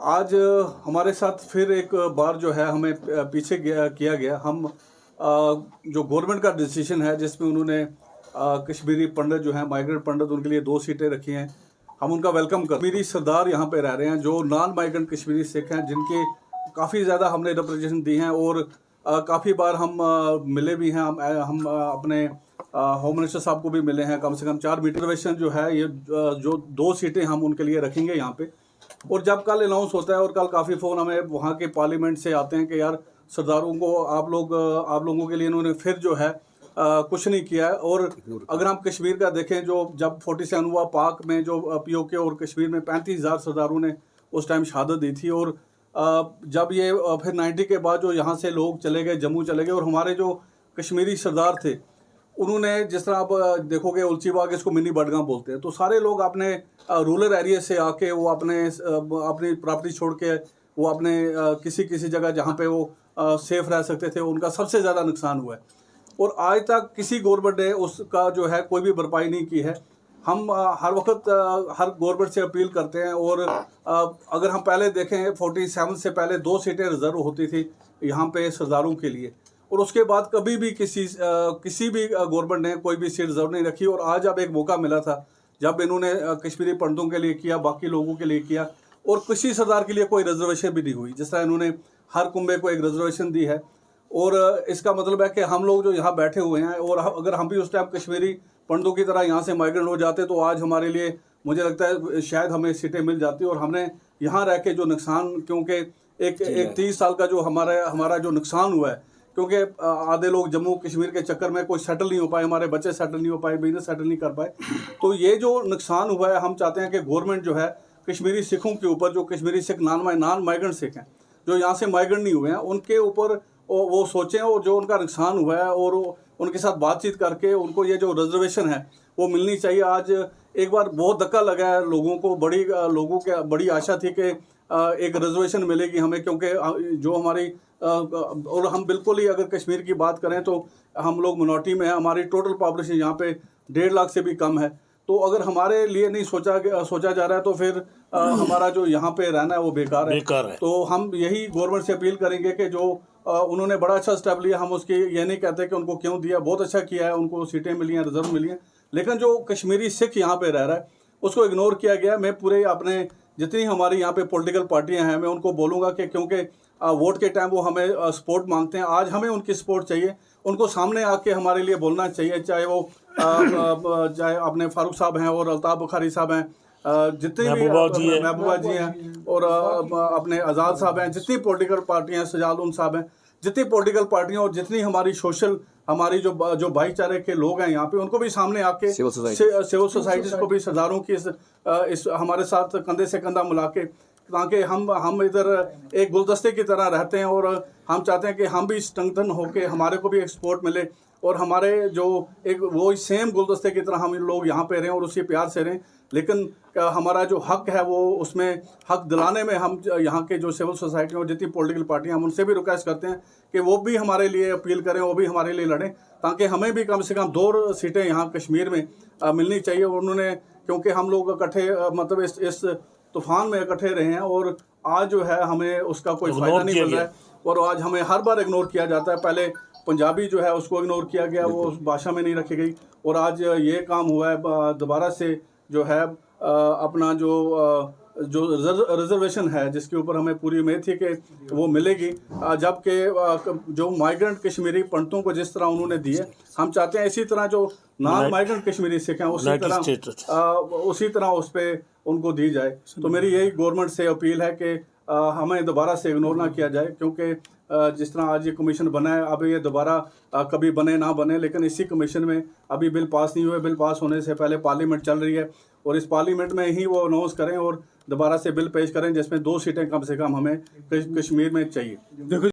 आज हमारे साथ फिर एक बार जो है हमें पीछे किया गया। हम जो गवर्नमेंट का डिसीजन है जिसमें उन्होंने कश्मीरी पंडित जो है माइग्रेंट पंडित उनके लिए 2 सीटें रखी हैं, हम उनका वेलकम कर। कश्मीरी सरदार यहाँ पे रह रहे हैं जो नॉन माइग्रेंट कश्मीरी सिख हैं, जिनके काफ़ी ज़्यादा हमने रिप्रेजेंटेशन दी हैं और काफ़ी बार हम मिले भी हैं। हम अपने होम मिनिस्टर साहब को भी मिले हैं। कम से कम 4 मीटर रिजर्वेशन जो है ये जो 2 सीटें हम उनके लिए रखेंगे यहाँ पे। और जब कल अनाउंस होता है और कल काफ़ी फ़ोन हमें वहाँ के पार्लियामेंट से आते हैं कि यार सरदारों को आप लोगों के लिए इन्होंने फिर जो है कुछ नहीं किया है। और अगर हम कश्मीर का देखें, जो जब 47 हुआ पाक में, जो पीओके और कश्मीर में 35,000 सरदारों ने उस टाइम शहादत दी थी। और जब ये फिर 90 के बाद जो यहाँ से लोग चले गए, जम्मू चले गए, और हमारे जो कश्मीरी सरदार थे उन्होंने, जिस तरह आप देखोगे उलची बाग इसको मिनी बडगाम बोलते हैं, तो सारे लोग अपने रूरल एरिया से आके वो अपनी प्रॉपर्टी छोड़ के वो अपने किसी जगह जहाँ पे वो सेफ रह सकते थे उनका सबसे ज़्यादा नुकसान हुआ है। और आज तक किसी गवर्नमेंट ने उसका जो है कोई भी भरपाई नहीं की है। हम हर वक्त हर गवर्नमेंट से अपील करते हैं। और अगर हम पहले देखें 47 से पहले 2 सीटें रिजर्व होती थी यहाँ पे सरदारों के लिए, और उसके बाद कभी भी किसी भी गवर्नमेंट ने कोई भी सीट रिजर्व नहीं रखी। और आज अब एक मौका मिला था जब इन्होंने कश्मीरी पंडितों के लिए किया, बाकी लोगों के लिए किया, और किसी सरदार के लिए कोई रिजर्वेशन भी नहीं हुई। जिस तरह इन्होंने हर कुंबे को एक रिजर्वेशन दी है। और इसका मतलब है कि हम लोग जो यहाँ बैठे हुए हैं, और अगर हम भी उस टाइम कश्मीरी पंडितों की तरह यहाँ से माइग्रेंट हो जाते तो आज हमारे लिए, मुझे लगता है शायद हमें सीटें मिल जाती। और हमने यहाँ रह के जो नुकसान, क्योंकि एक 30 साल का जो हमारा जो नुकसान हुआ है, क्योंकि आधे लोग जम्मू कश्मीर के चक्कर में कोई सेटल नहीं हो पाए, हमारे बच्चे सेटल नहीं हो पाए, बिजनेस सेटल नहीं कर पाए। तो ये जो नुकसान हुआ है, हम चाहते हैं कि गवर्नमेंट जो है कश्मीरी सिखों के ऊपर, जो कश्मीरी सिख नॉन माइग्रेंट सिख हैं, जो यहाँ से माइग्रेंट नहीं हुए हैं, उनके ऊपर वो सोचें और जो उनका नुकसान हुआ है और उनके साथ बातचीत करके उनको ये जो रिजर्वेशन है वो मिलनी चाहिए। आज एक बार बहुत धक्का लगा है लोगों को, बड़ी आशा थी कि एक रिजर्वेशन मिलेगी हमें, क्योंकि जो हमारी और हम बिल्कुल ही अगर कश्मीर की बात करें तो हम लोग मिनॉरिटी में हैं। हमारी टोटल पॉपुलेशन यहाँ पे 1.5 लाख से भी कम है। तो अगर हमारे लिए नहीं सोचा जा रहा है तो फिर हमारा जो यहाँ पे रहना है वो बेकार है। तो हम यही गवर्नमेंट से अपील करेंगे कि जो उन्होंने बड़ा अच्छा स्टेप लिया, हम उसकी ये नहीं कहते कि उनको क्यों दिया, बहुत अच्छा किया है, उनको सीटें मिली हैं, रिजर्व मिली हैं, लेकिन जो कश्मीरी सिख यहाँ पे रह रहा है उसको इग्नोर किया गया। मैं पूरे अपने जितनी हमारी यहाँ पे पॉलिटिकल पार्टियाँ हैं, मैं उनको बोलूँगा कि क्योंकि वोट के टाइम वो हमें सपोर्ट मांगते हैं, आज हमें उनकी सपोर्ट चाहिए। उनको सामने आके हमारे लिए बोलना चाहिए, चाहे वो चाहे अपने फारूक साहब हैं और अल्ताफ़ बुखारी साहब हैं, जितने भी महबूबा जी हैं, और अपने आज़ाद साहब हैं, जितनी पॉलिटिकल पार्टियाँ हैं, सजाद साहब हैं, जितनी पॉलिटिकल पार्टियाँ और जितनी हमारी जो भाईचारे के लोग हैं यहाँ पे, उनको भी सामने आके सिविल सोसाइटीज़ को भी सरदारों की इस हमारे साथ कंधे से कंधा मिला के, ताकि हम इधर एक गुलदस्ते की तरह रहते हैं। और हम चाहते हैं कि हम भी स्ट्रेंथन होके हमारे को भी एक सपोर्ट मिले और हमारे जो एक वो सेम गुलदस्ते की तरह हम लोग यहाँ पे रहें और उसी प्यार से रहें। लेकिन हमारा जो हक है वो उसमें हक दिलाने में हम यहाँ के जो सिविल सोसाइटी और जितनी पॉलिटिकल पार्टियाँ हम उनसे भी रिक्वेस्ट करते हैं कि वो भी हमारे लिए अपील करें, वो भी हमारे लिए लड़ें, ताकि हमें भी कम से कम 2 सीटें यहाँ कश्मीर में मिलनी चाहिए। उन्होंने, क्योंकि हम लोग इकट्ठे मतलब इस तूफान में इकट्ठे रहे हैं और आज जो है हमें उसका कोई फ़ायदा नहीं मिल रहा है। और आज हमें हर बार इग्नोर किया जाता है। पहले पंजाबी जो है उसको इग्नोर किया गया, वो उस भाषा में नहीं रखी गई, और आज ये काम हुआ है दोबारा से जो है अपना जो रिजर्वेशन है जिसके ऊपर हमें पूरी उम्मीद थी कि वो मिलेगी, जबकि जो माइग्रेंट कश्मीरी पंडितों को जिस तरह उन्होंने दिए, हम चाहते हैं इसी तरह जो नॉन माइग्रेंट कश्मीरी सिख हैं उसी तरह उस पर उनको दी जाए। तो मेरी यही गवर्नमेंट से अपील है कि हमें दोबारा से इग्नोर ना किया जाए, क्योंकि जिस तरह आज ये कमीशन बना है, अब ये दोबारा कभी बने ना बने, लेकिन इसी कमीशन में अभी बिल पास नहीं हुए। बिल पास होने से पहले पार्लियामेंट चल रही है और इस पार्लियामेंट में ही वो अनाउंस करें और दोबारा से बिल पेश करें जिसमें 2 सीटें कम से कम हमें कश्मीर में चाहिए। देखो